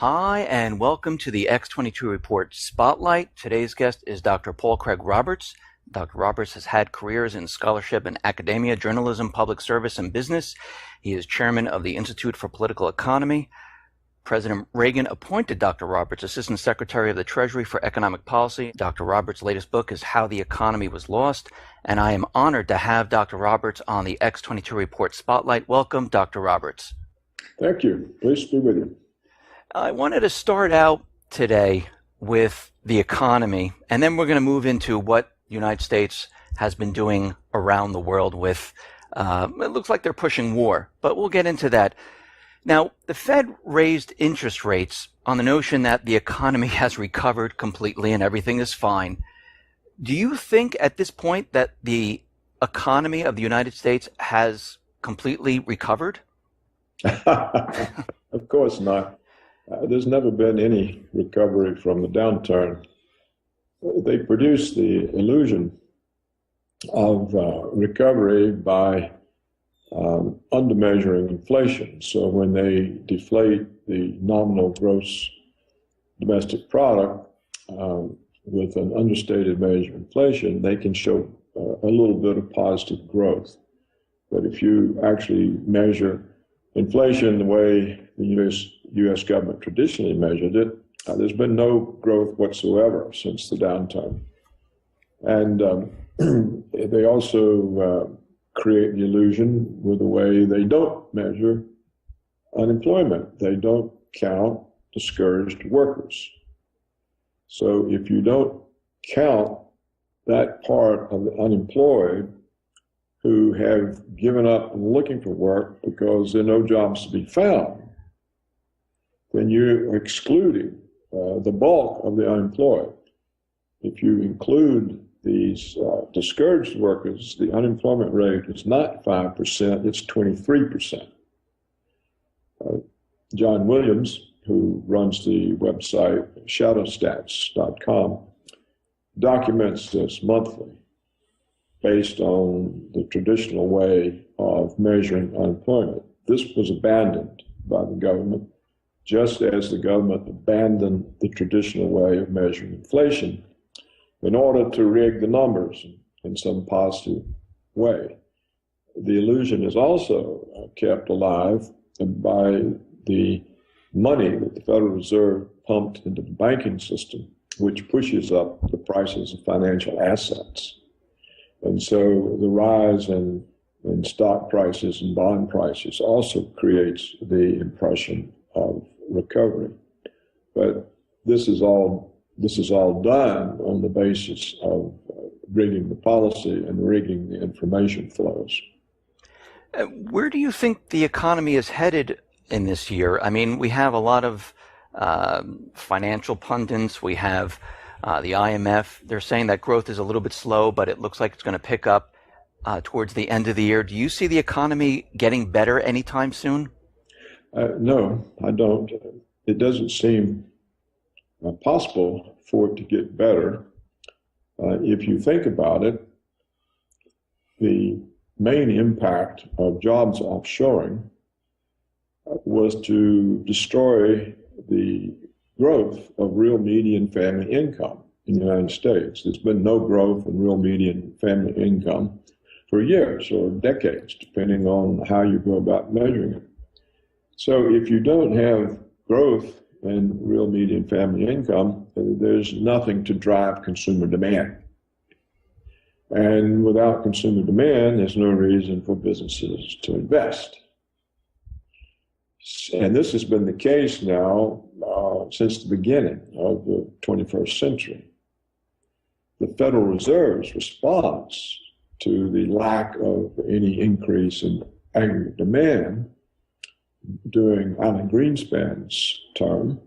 Hi, and welcome to the X22 Report Spotlight. Today's guest is Dr. Paul Craig Roberts. Dr. Roberts has had careers in scholarship and academia, journalism, public service, and business. He is chairman of the Institute for Political Economy. President Reagan appointed Dr. Roberts Assistant Secretary of the Treasury for Economic Policy. Dr. Roberts' latest book is How the Economy Was Lost, and I am honored to have Dr. Roberts on the X22 Report Spotlight. Welcome, Dr. Roberts. Thank you. Pleased to be with you. I wanted to start out today with the economy, and then we're going to move into what the United States has been doing around the world with, it looks like they're pushing war, but we'll get into that. Now, the Fed raised interest rates on the notion that the economy has recovered completely and everything is fine. Do you think at this point that the economy of the United States has completely recovered? Of course not. There's never been any recovery from the downturn. They produced the illusion of recovery by undermeasuring inflation. So when they deflate the nominal gross domestic product with an understated measure of inflation, they can show a little bit of positive growth. But if you actually measure inflation the way the U.S. government traditionally measured it, there's been no growth whatsoever since the downturn. And they also create the illusion with the way they don't measure unemployment. They don't count discouraged workers. So if you don't count that part of the unemployed who have given up looking for work because there are no jobs to be found, then you're excluding the bulk of the unemployed. If you include these discouraged workers, the unemployment rate is not 5%, it's 23%. John Williams, who runs the website shadowstats.com, documents this monthly based on the traditional way of measuring unemployment. This was abandoned by the government, just as the government abandoned the traditional way of measuring inflation in order to rig the numbers in some positive way. The illusion is also kept alive by the money that the Federal Reserve pumped into the banking system, which pushes up the prices of financial assets. And so the rise in stock prices and bond prices also creates the impression of recovery. But this is all done on the basis of rigging the policy and rigging the information flows. Where do you think the economy is headed in this year? I mean, we have a lot of financial pundits. We have the IMF. They're saying that growth is a little bit slow, but it looks like it's going to pick up towards the end of the year. Do you see the economy getting better anytime soon? No, I don't. It doesn't seem possible for it to get better. If you think about it, the main impact of jobs offshoring was to destroy the growth of real median family income in the United States. There's been no growth in real median family income for years or decades, depending on how you go about measuring it. So if you don't have growth in real median family income, there's nothing to drive consumer demand. And without consumer demand, there's no reason for businesses to invest. And this has been the case now since the beginning of the 21st century. The Federal Reserve's response to the lack of any increase in aggregate demand during Alan Greenspan's term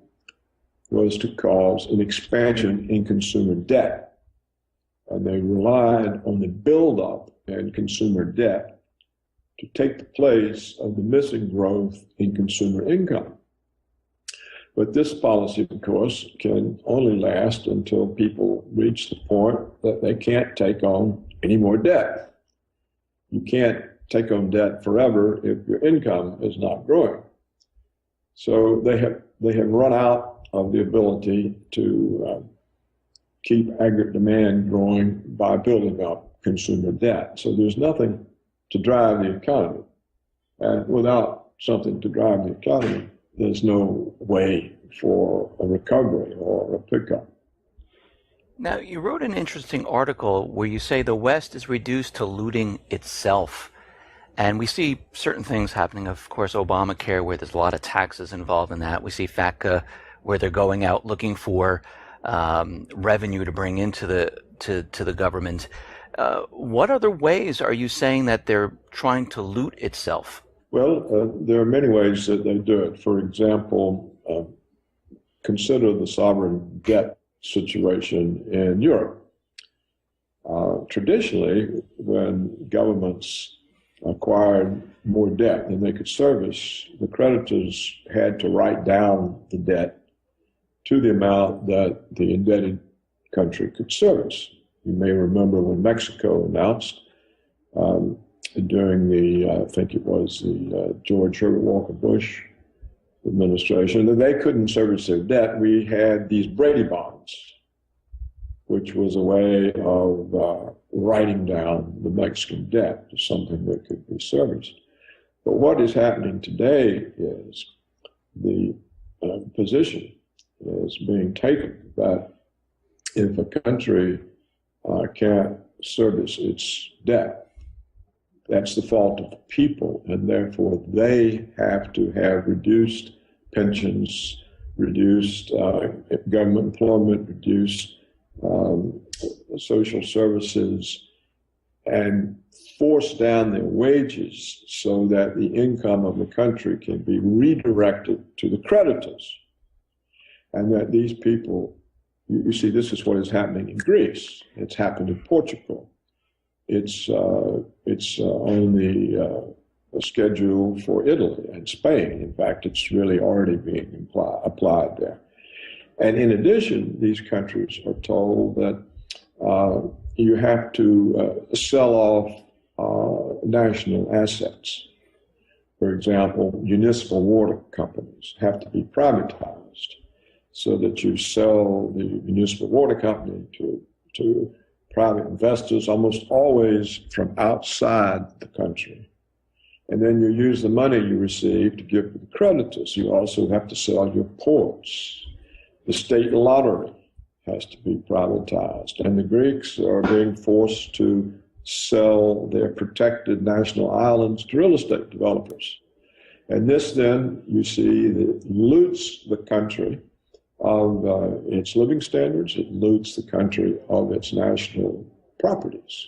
was to cause an expansion in consumer debt. And they relied on the buildup in consumer debt to take the place of the missing growth in consumer income. But this policy, of course, can only last until people reach the point that they can't take on any more debt. You can't take on debt forever if your income is not growing. So they have they have run out of the ability to keep aggregate demand growing by building up consumer debt. So there's nothing to drive the economy. And without something to drive the economy, there's no way for a recovery or a pickup. Now, you wrote an interesting article where you say the West is reduced to looting itself. And we see certain things happening. Of course, Obamacare, where there's a lot of taxes involved in that. We see FATCA, where they're going out looking for revenue to bring into the government. What other ways are you saying that they're trying to loot itself? Well, there are many ways that they do it. For example, consider the sovereign debt situation in Europe. Traditionally, when governments acquired more debt than they could service, the creditors had to write down the debt to the amount that the indebted country could service. You may remember when Mexico announced during the, I think it was the George Herbert Walker Bush administration, that they couldn't service their debt. We had these Brady bonds, which was a way of writing down the Mexican debt to something that could be serviced. But what is happening today is the position is being taken that if a country can't service its debt, that's the fault of the people, and therefore they have to have reduced pensions, reduced government employment, reduced social services, and force down their wages so that the income of the country can be redirected to the creditors. And that these people, you see, this is what is happening in Greece. It's happened in Portugal. It's on the schedule for Italy and Spain. In fact, it's really already being applied there. And in addition, these countries are told that you have to sell off national assets. For example, municipal water companies have to be privatized so that you sell the municipal water company to private investors, almost always from outside the country. And then you use the money you receive to give to the creditors. You also have to sell your ports. The state lottery has to be privatized. And the Greeks are being forced to sell their protected national islands to real estate developers. And this then, you see, loots the country of its living standards. It loots the country of its national properties.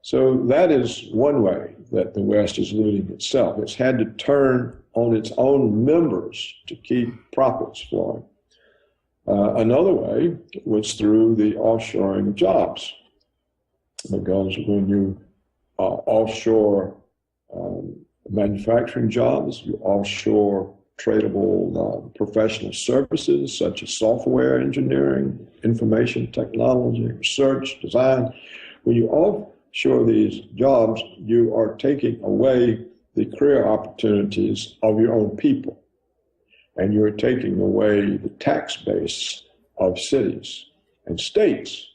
So that is one way that the West is looting itself. It's had to turn on its own members to keep profits flowing. Another way was through the offshoring of jobs, because when you offshore manufacturing jobs, you offshore tradable professional services such as software engineering, information technology, research, design. When you offshore these jobs, you are taking away the career opportunities of your own people. And you're taking away the tax base of cities and states.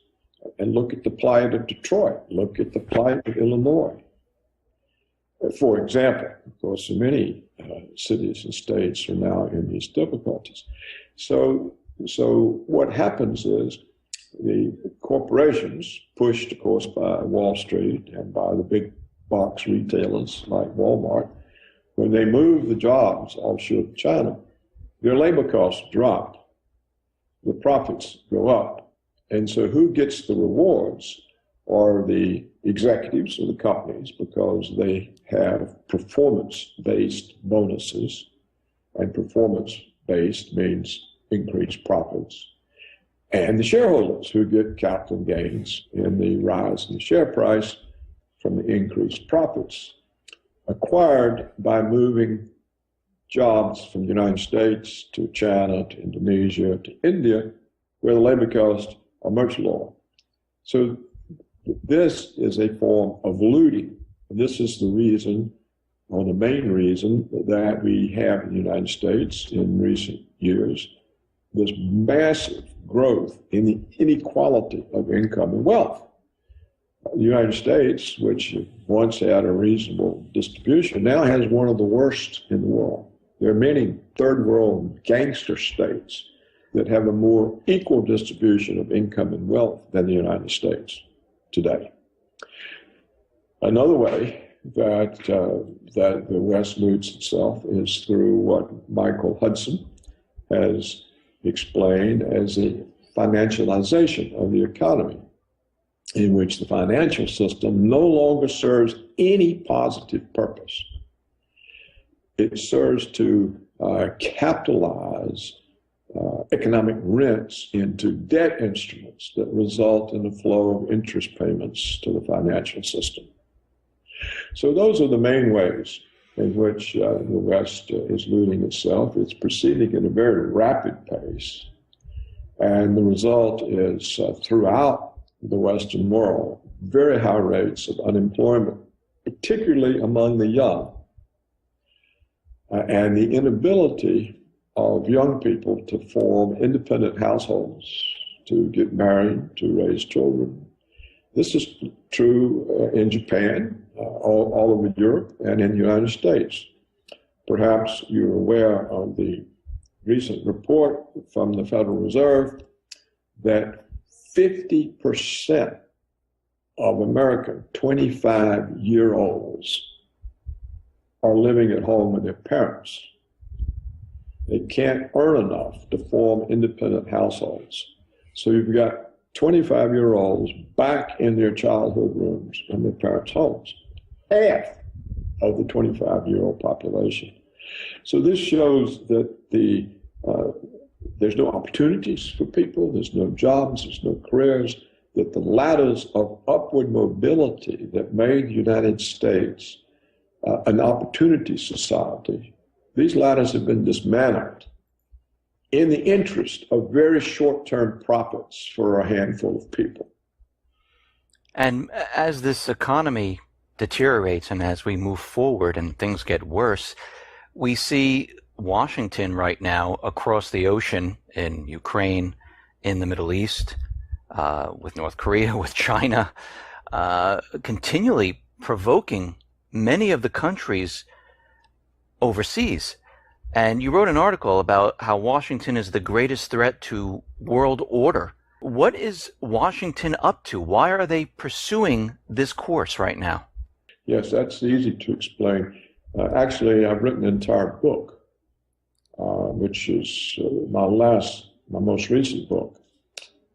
And look at the plight of Detroit. Look at the plight of Illinois. For example, of course, many cities and states are now in these difficulties. So what happens is the corporations, pushed, of course, by Wall Street and by the big box retailers like Walmart, when they move the jobs offshore to China, their labor costs drop, the profits go up. And so who gets the rewards are the executives of the companies, because they have performance-based bonuses, and performance-based means increased profits. And the shareholders, who get capital gains in the rise in the share price from the increased profits acquired by moving jobs from the United States to China, to Indonesia, to India, where the labor costs are much lower. So this is a form of looting. And this is the reason or the main reason that we have in the United States in recent years this massive growth in the inequality of income and wealth. The United States, which once had a reasonable distribution, now has one of the worst in the world. There are many third world gangster states that have a more equal distribution of income and wealth than the United States today. Another way that the West loots itself is through what Michael Hudson has explained as the financialization of the economy, in which the financial system no longer serves any positive purpose. It serves to capitalize economic rents into debt instruments that result in the flow of interest payments to the financial system. So those are the main ways in which the West is looting itself. It's proceeding at a very rapid pace. And the result is throughout the Western world, very high rates of unemployment, particularly among the young, and the inability of young people to form independent households, to get married, to raise children. This is true in Japan, all over Europe, and in the United States. Perhaps you're aware of the recent report from the Federal Reserve that 50% of American 25-year-olds are living at home with their parents. They can't earn enough to form independent households. So you've got 25-year-olds back in their childhood rooms in their parents' homes, half of the 25-year-old population. So this shows that there's no opportunities for people, there's no jobs, there's no careers, that the ladders of upward mobility that made the United States an opportunity society, these ladders have been dismantled in the interest of very short-term profits for a handful of people. And as this economy deteriorates and as we move forward and things get worse, we see Washington right now across the ocean in Ukraine, in the Middle East, with North Korea, with China, continually provoking many of the countries overseas. And you wrote an article about how Washington is the greatest threat to world order. What is Washington up to? Why are they pursuing this course right now? Yes, that's easy to explain. Actually, I've written an entire book, which is my most recent book,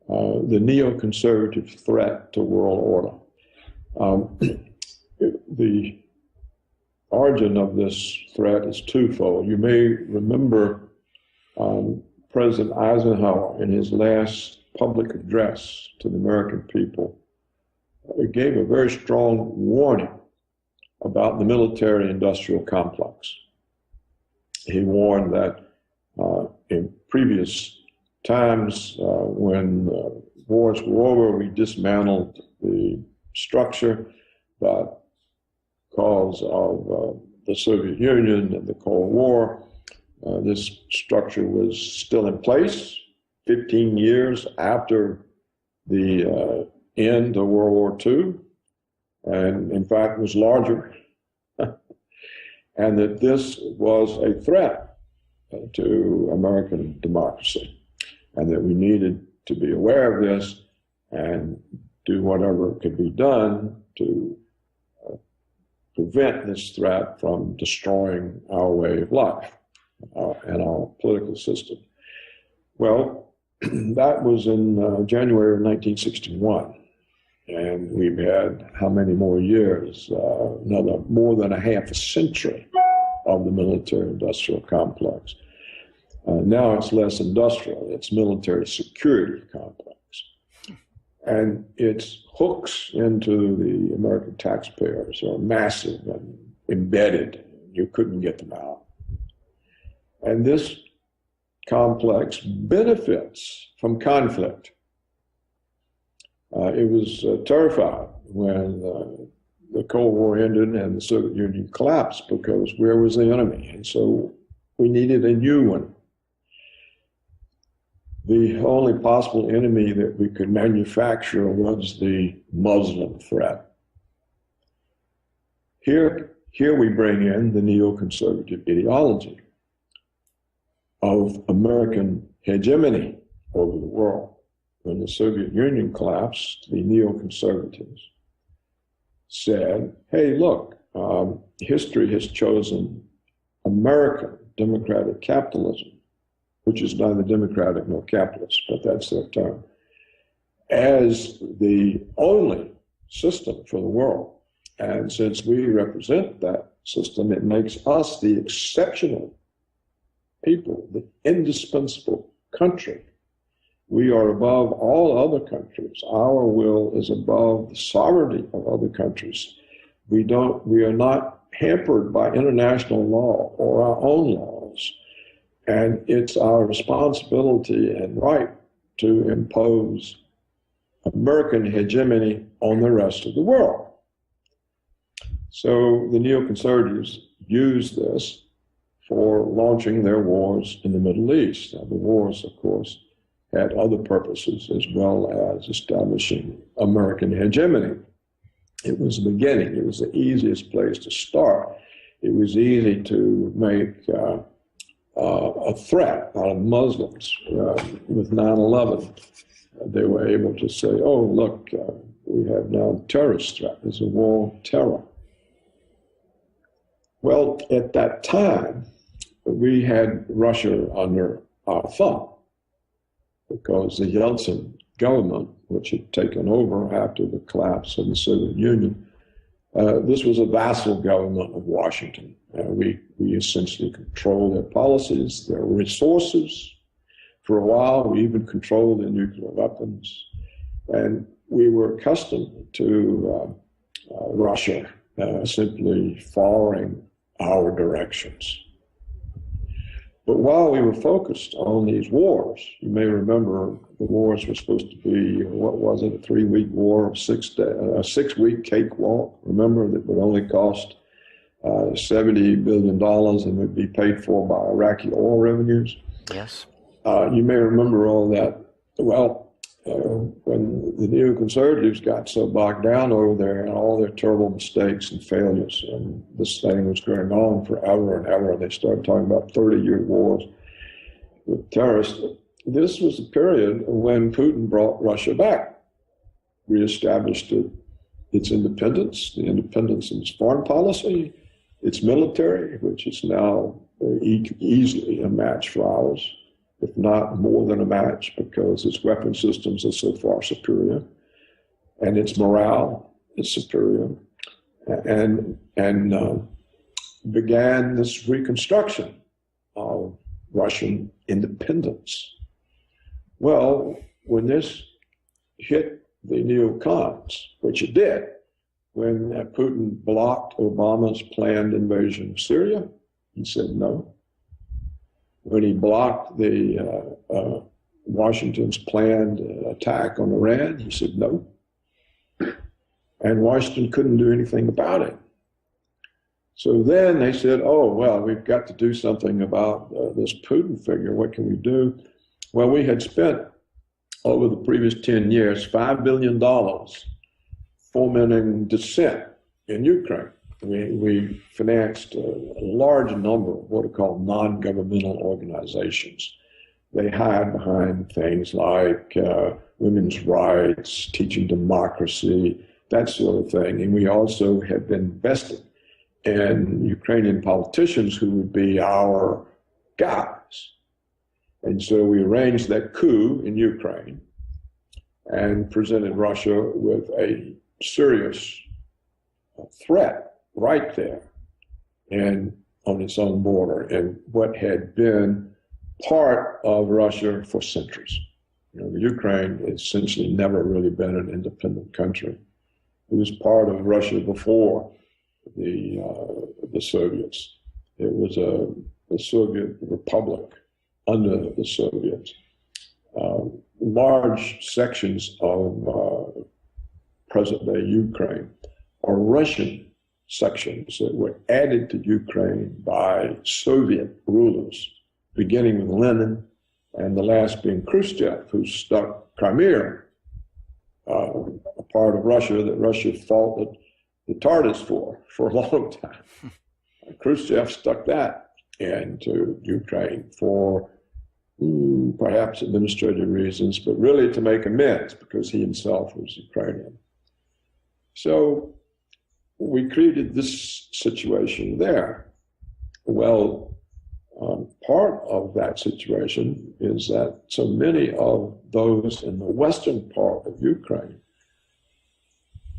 The Neoconservative Threat to World Order. The origin of this threat is twofold. You may remember President Eisenhower in his last public address to the American people gave a very strong warning about the military-industrial complex. He warned that in previous times when wars were over, we dismantled the structure, but because of the Soviet Union and the Cold War, this structure was still in place 15 years after the end of World War II, and in fact was larger, and that this was a threat to American democracy, and that we needed to be aware of this and do whatever could be done to prevent this threat from destroying our way of life and our political system. Well, that was in January of 1961. And we've had how many more years? Another more than a half a century of the military-industrial complex. Now it's less industrial, it's military security complex. And its hooks into the American taxpayers are massive and embedded. You couldn't get them out. And this complex benefits from conflict. It was terrified when the Cold War ended and the Soviet Union collapsed, because where was the enemy? And so we needed a new one. The only possible enemy that we could manufacture was the Muslim threat. Here we bring in the neoconservative ideology of American hegemony over the world. When the Soviet Union collapsed, the neoconservatives said, hey, look, history has chosen American democratic capitalism, which is neither democratic nor capitalist, but that's their term, as the only system for the world. And since we represent that system, it makes us the exceptional people, the indispensable country. We are above all other countries. Our will is above the sovereignty of other countries. We are not hampered by international law or our own laws. And it's our responsibility and right to impose American hegemony on the rest of the world. So the neoconservatives use this for launching their wars in the Middle East. Now, the wars, of course, had other purposes as well as establishing American hegemony. It was the beginning. It was the easiest place to start. It was easy to make a threat out of Muslims. With 9/11, they were able to say, oh, look, we have now a terrorist threat. There's a war of terror. Well, at that time, we had Russia under our thumb, because the Yeltsin government, which had taken over after the collapse of the Soviet Union, this was a vassal government of Washington. We essentially controlled their policies, their resources. For a while, we even controlled their nuclear weapons. And we were accustomed to Russia simply following our directions. But while we were focused on these wars, you may remember the wars were supposed to be, what was it, a 3-week war, a 6-week cakewalk, remember, that would only cost $70 billion and would be paid for by Iraqi oil revenues. Yes. You may remember all that. Well, when the neoconservatives got so bogged down over there and all their terrible mistakes and failures, and this thing was going on forever and ever, they started talking about 30-year wars with terrorists. This was a period when Putin brought Russia back, reestablished its independence, the independence in its foreign policy, its military, which is now easily a match for ours, if not more than a match, because its weapon systems are so far superior, and its morale is superior, and began this reconstruction of Russian independence. Well, when this hit the neocons, which it did, when Putin blocked Obama's planned invasion of Syria, he said no. When he blocked the Washington's planned attack on Iran, he said no. And Washington couldn't do anything about it. So then they said, oh, well, we've got to do something about this Putin figure. What can we do? Well, we had spent over the previous 10 years $5 billion fomenting dissent in Ukraine. We financed a large number of what are called non-governmental organizations. They hide behind things like women's rights, teaching democracy, that sort of thing. And we also have been invested in Ukrainian politicians who would be our guys. And so we arranged that coup in Ukraine and presented Russia with a serious threat right there and on its own border, and what had been part of Russia for centuries. You know, Ukraine essentially never really been an independent country. It was part of Russia before the Soviets. It was a Soviet republic under the Soviets. Large sections of present-day Ukraine are Russian sections that were added to Ukraine by Soviet rulers, beginning with Lenin and the last being Khrushchev, who stuck Crimea, a part of Russia that Russia fought the Tartars for a long time. Khrushchev stuck that into Ukraine for perhaps administrative reasons, but really to make amends because he himself was Ukrainian. So we created this situation there. Well, part of that situation is that so many of those in the western part of Ukraine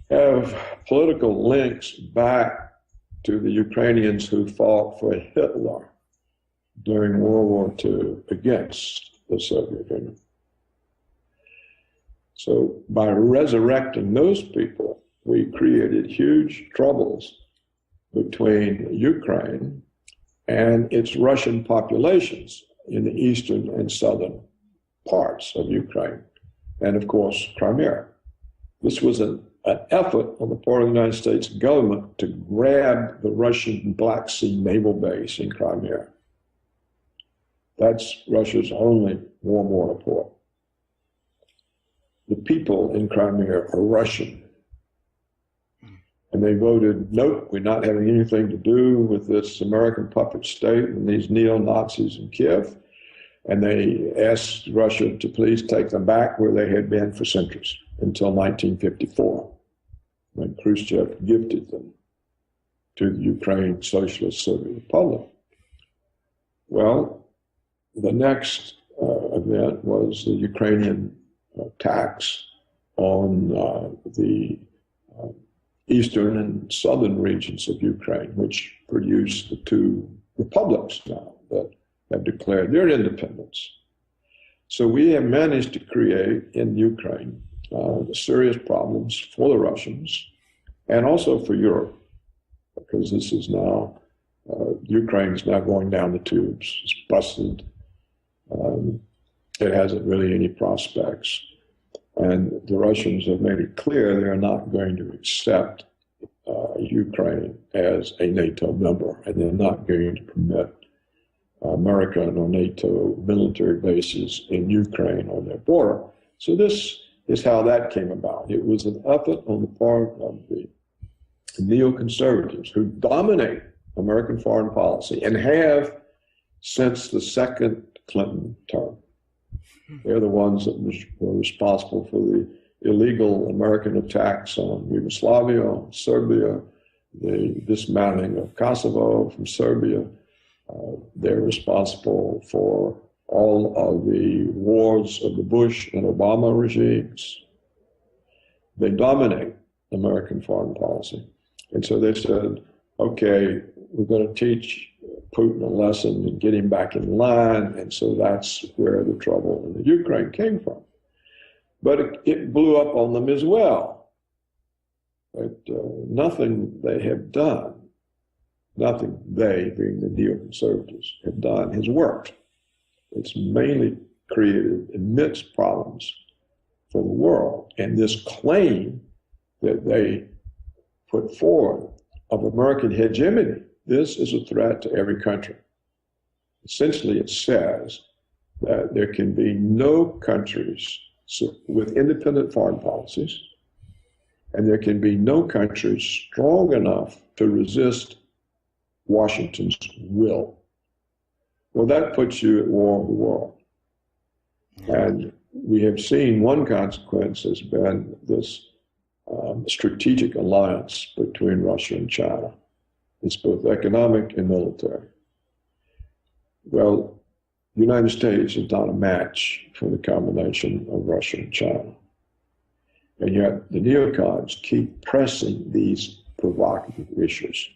have political links back to the Ukrainians who fought for Hitler during World War II against the Soviet Union. So by resurrecting those people, we created huge troubles between Ukraine and its Russian populations in the eastern and southern parts of Ukraine, and of course, Crimea. This was an effort on the part of the United States government to grab the Russian Black Sea naval base in Crimea. That's Russia's only warm water port. The people in Crimea are Russian. And they voted, nope, we're not having anything to do with this American puppet state and these neo-Nazis in Kiev. And they asked Russia to please take them back where they had been for centuries until 1954, when Khrushchev gifted them to the Ukraine Socialist Soviet Republic. Well, the next event was the Ukrainian attacks on the eastern and southern regions of Ukraine, which produced the two republics now that have declared their independence. So we have managed to create in Ukraine serious problems for the Russians and also for Europe, because this is now, Ukraine is now going down the tubes. It's busted. It hasn't really any prospects. And the Russians have made it clear they're not going to accept Ukraine as a NATO member, and they're not going to permit American or NATO military bases in Ukraine on their border. So this is how that came about. It was an effort on the part of the neoconservatives who dominate American foreign policy and have since the second Clinton term. They're the ones that were responsible for the illegal American attacks on Yugoslavia, on Serbia, the dismantling of Kosovo from Serbia. They're responsible for all of the wars of the Bush and Obama regimes. They dominate American foreign policy. And so they said, okay, we're going to teach Putin a lesson and get him back in line. And so that's where the trouble in the Ukraine came from. But it blew up on them as well. But nothing they have done, nothing they, being the neoconservatives, have done has worked. It's mainly created immense problems for the world. And this claim that they put forward of American hegemony, this is a threat to every country. Essentially, it says that there can be no countries with independent foreign policies, and there can be no countries strong enough to resist Washington's will. Well, that puts you at war with the world. And we have seen one consequence has been this strategic alliance between Russia and China. It's both economic and military. Well, the United States is not a match for the combination of Russia and China. And yet the neocons keep pressing these provocative issues.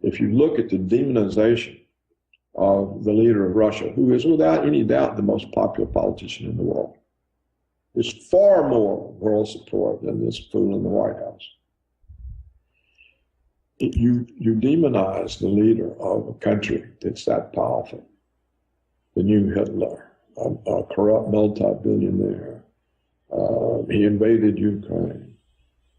If you look at the demonization of the leader of Russia, who is without any doubt the most popular politician in the world, there's far more world support than this fool in the White House. You demonize the leader of a country that's that powerful, the new Hitler, a corrupt multi-billionaire. He invaded Ukraine.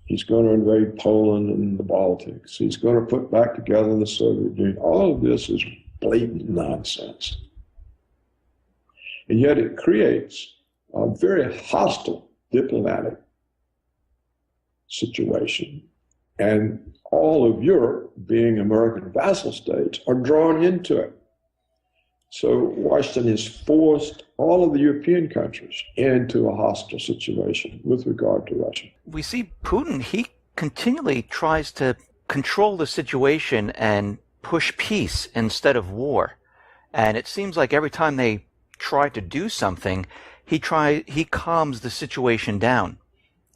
He's going to invade Poland and the Baltics. He's going to put back together the Soviet Union. All of this is blatant nonsense. And yet it creates a very hostile diplomatic situation. And all of Europe, being American vassal states, are drawn into it. So Washington has forced all of the European countries into a hostile situation with regard to Russia. We see Putin, he continually tries to control the situation and push peace instead of war. And it seems like every time they try to do something, he calms the situation down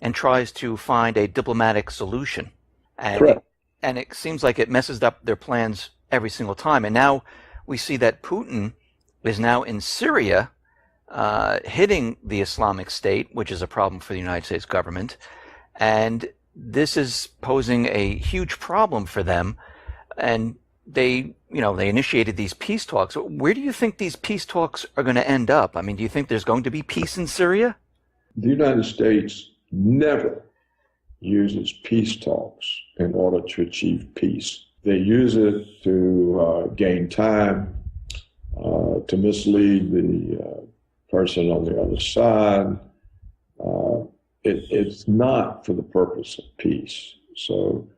and tries to find a diplomatic solution. Correct. And it seems like it messes up their plans every single time. And now we see that Putin is now in Syria, hitting the Islamic State, which is a problem for the United States government. And this is posing a huge problem for them. And they initiated these peace talks. Where do you think these peace talks are going to end up? I mean, do you think there's going to be peace in Syria? The United States never uses peace talks in order to achieve peace. They use it to gain time, to mislead the person on the other side. It's not for the purpose of peace. So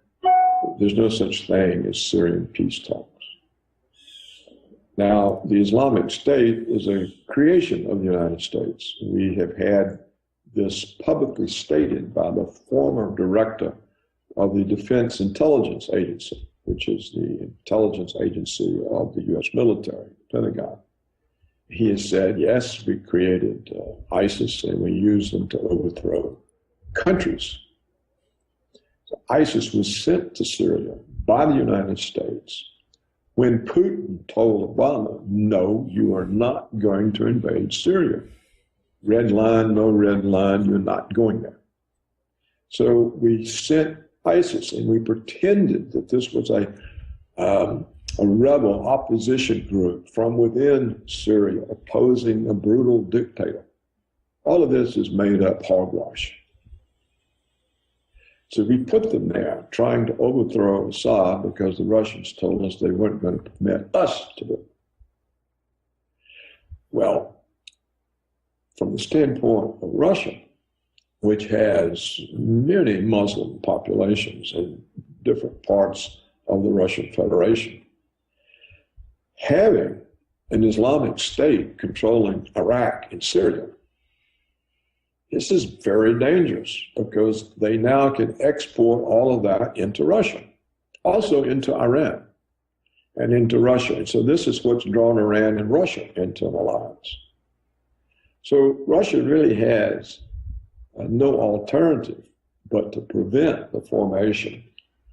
there's no such thing as Syrian peace talks. Now, the Islamic State is a creation of the United States. We have had this publicly stated by the former director of the Defense Intelligence Agency, which is the intelligence agency of the U.S. military, Pentagon. He has said, yes, we created ISIS and we used them to overthrow countries. So ISIS was sent to Syria by the United States when Putin told Obama, no, you are not going to invade Syria. Red line, no red line, you're not going there. So we sent ISIS and we pretended that this was a rebel opposition group from within Syria opposing a brutal dictator. All of this is made up hogwash. So we put them there trying to overthrow Assad because the Russians told us they weren't going to permit us to do it. Well, from the standpoint of Russia, which has many Muslim populations in different parts of the Russian Federation, having an Islamic State controlling Iraq and Syria, this is very dangerous because they now can export all of that into Russia, also into Iran and into Russia. And so this is what's drawn Iran and Russia into an alliance. So Russia really has no alternative but to prevent the formation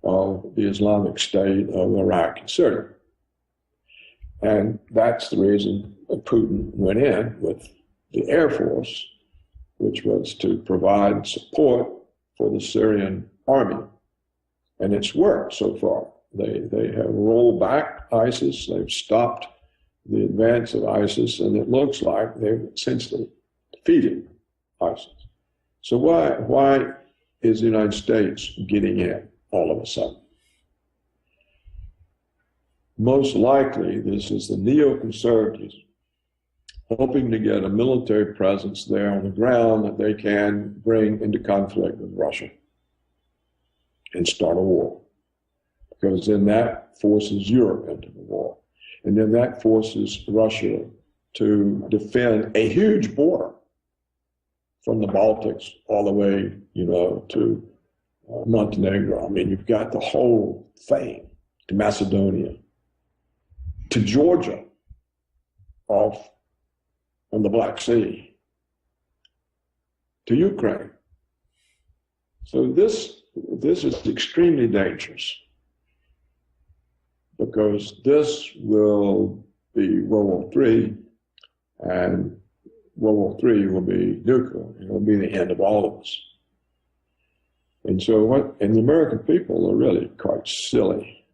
of the Islamic State of Iraq and Syria. And that's the reason Putin went in with the Air Force, which was to provide support for the Syrian army. And it's worked so far. They have rolled back ISIS, they've stopped the advance of ISIS, and it looks like they've essentially defeated ISIS. So why is the United States getting in all of a sudden? Most likely, this is the neoconservatives hoping to get a military presence there on the ground that they can bring into conflict with Russia and start a war. Because then that forces Europe into the war. And then that forces Russia to defend a huge border from the Baltics all the way, to Montenegro. I mean, you've got the whole thing, to Macedonia, to Georgia, off on the Black Sea, to Ukraine. So this is extremely dangerous because this will be World War III, and World War III will be nuclear. It will be the end of all of us. And so and the American people are really quite silly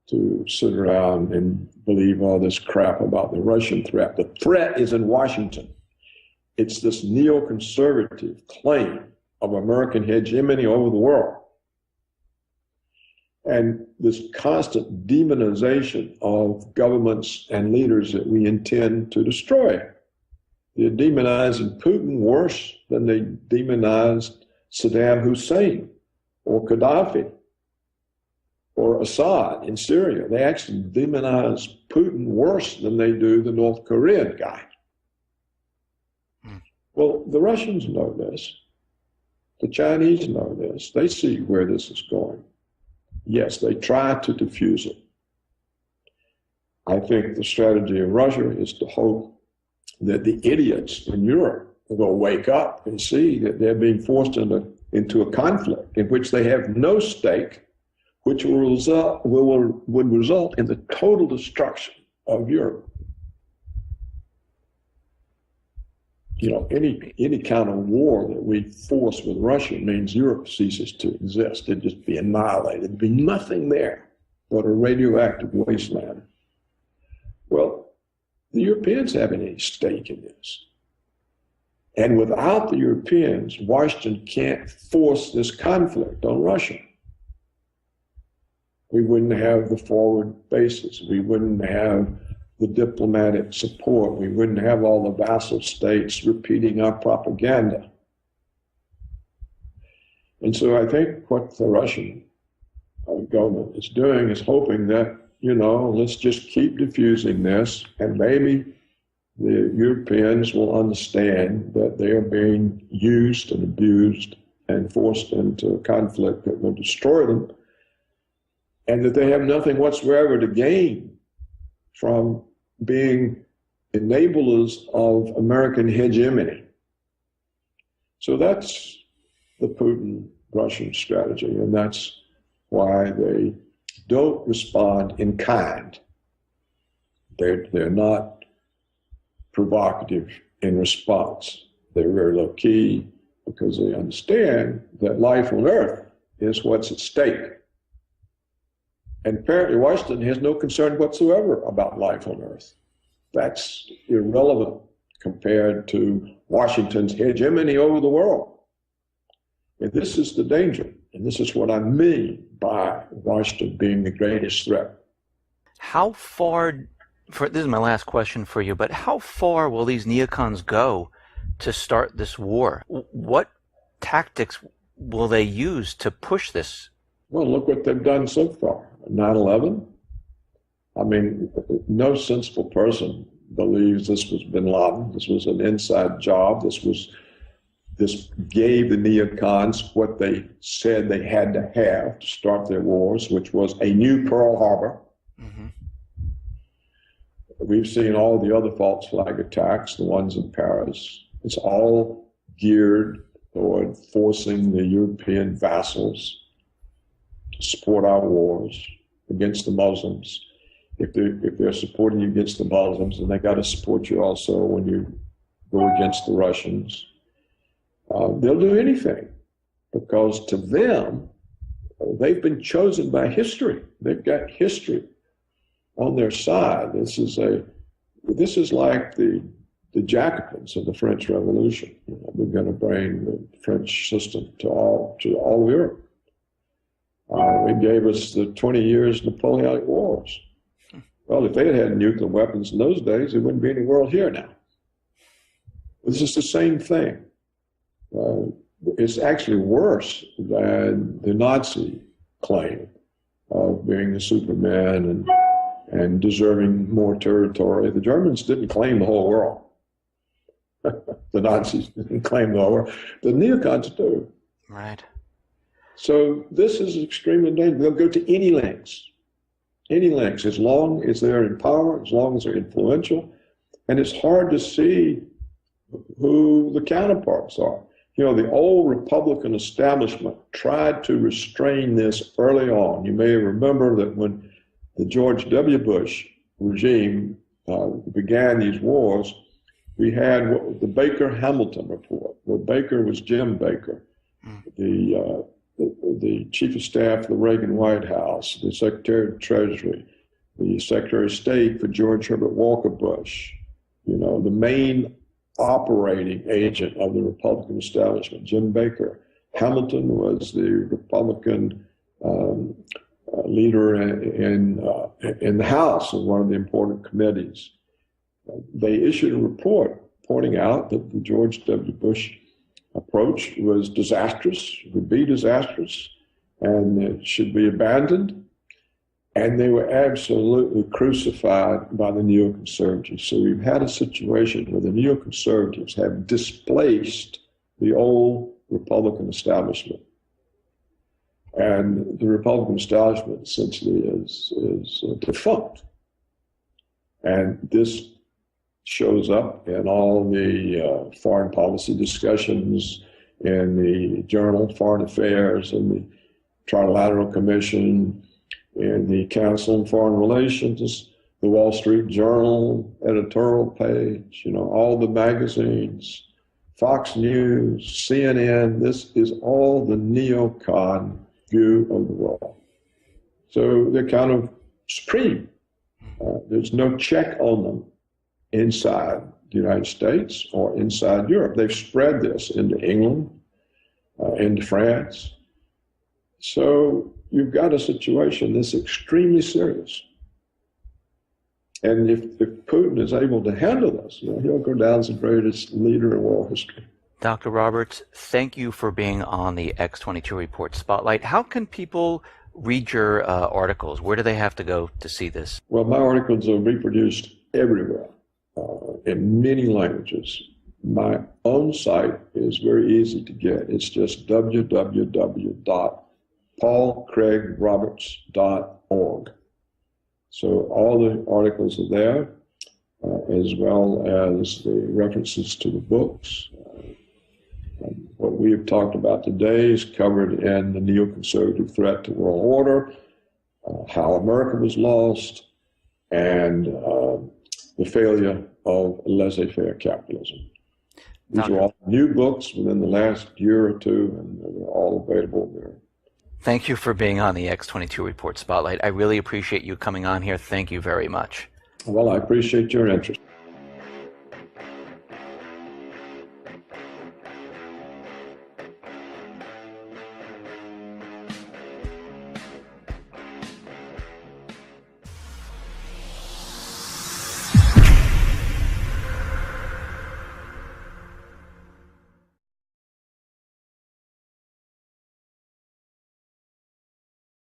to sit around and believe all this crap about the Russian threat. The threat is in Washington. It's this neoconservative claim of American hegemony over the world. And this constant demonization of governments and leaders that we intend to destroy. They're demonizing Putin worse than they demonized Saddam Hussein or Gaddafi or Assad in Syria. They actually demonize Putin worse than they do the North Korean guy. Well, the Russians know this. The Chinese know this. They see where this is going. Yes, they try to diffuse it. I think the strategy of Russia is to hope that the idiots in Europe will wake up and see that they're being forced into a conflict in which they have no stake, which would result in the total destruction of Europe. You know, any kind of war that we force with Russia means Europe ceases to exist. It'd just be annihilated. There'd be nothing there but a radioactive wasteland. Well, the Europeans have any stake in this. And without the Europeans, Washington can't force this conflict on Russia. We wouldn't have the forward bases. We wouldn't have the diplomatic support. We wouldn't have all the vassal states repeating our propaganda. And so I think what the Russian government is doing is hoping that, you know, let's just keep diffusing this, and maybe the Europeans will understand that they are being used and abused and forced into a conflict that will destroy them, and that they have nothing whatsoever to gain from being enablers of American hegemony. So that's the Putin-Russian strategy, and that's why they don't respond in kind. They're not provocative in response. They're very low-key because they understand that life on Earth is what's at stake. And apparently Washington has no concern whatsoever about life on Earth. That's irrelevant compared to Washington's hegemony over the world. And this is the danger. And this is what I mean by Washington being the greatest threat. How far, this is my last question for you, but how far will these neocons go to start this war? What tactics will they use to push this? Well, look what they've done so far. 9/11. I mean, no sensible person believes this was bin Laden. This was an inside job. This gave the neocons what they said they had to have to start their wars, which was a new Pearl Harbor. Mm-hmm. We've seen all the other false flag attacks, the ones in Paris. It's all geared toward forcing the European vassals to support our wars against the Muslims. If they're supporting you against the Muslims, then they got to support you also when you go against the Russians. They'll do anything because to them, they've been chosen by history. They've got history on their side. This is like the Jacobins of the French Revolution. You know, we're going to bring the French system to all Europe. They gave us the 20 years Napoleonic Wars. Well, if they had nuclear weapons in those days, there wouldn't be any world here now. This is the same thing. It's actually worse than the Nazi claim of being the Superman and deserving more territory. The Germans didn't claim the whole world. The Nazis didn't claim the whole world. The neocons do. Right. So this is extremely dangerous. They'll go to any lengths, as long as they're in power, as long as they're influential. And it's hard to see who the counterparts are. You know, the old Republican establishment tried to restrain this early on. You may remember that when the George W. Bush regime began these wars, we had the Baker-Hamilton report, where Baker was Jim Baker, the chief of staff of the Reagan White House, the Secretary of Treasury, the Secretary of State for George Herbert Walker Bush, the main operating agent of the Republican establishment, Jim Baker. Hamilton was the Republican leader in the House in one of the important committees. They issued a report pointing out that the George W. Bush approach was disastrous, would be disastrous, and it should be abandoned. And they were absolutely crucified by the neoconservatives. So we've had a situation where the neoconservatives have displaced the old Republican establishment. And the Republican establishment essentially is defunct. And this shows up in all the foreign policy discussions in the Journal of Foreign Affairs and the Trilateral Commission, in the Council on Foreign Relations, the Wall Street Journal editorial page, all the magazines, Fox News, CNN. This is all the neocon view of the world. So they're kind of supreme. There's no check on them inside the United States or inside Europe. They've spread this into England, into France. So you've got a situation that's extremely serious. And if Putin is able to handle this, he'll go down as the greatest leader in world history. Dr. Roberts, thank you for being on the X22 Report Spotlight. How can people read your articles? Where do they have to go to see this? Well, my articles are reproduced everywhere in many languages. My own site is very easy to get. It's just www.paulcraigroberts.org. So all the articles are there, as well as the references to the books. What we have talked about today is covered in the neoconservative threat to world order, how America was lost, and the failure of laissez-faire capitalism. These are all new books within the last year or two, and they're all available there. Thank you for being on the X22 Report Spotlight. I really appreciate you coming on here. Thank you very much. Well, I appreciate your interest.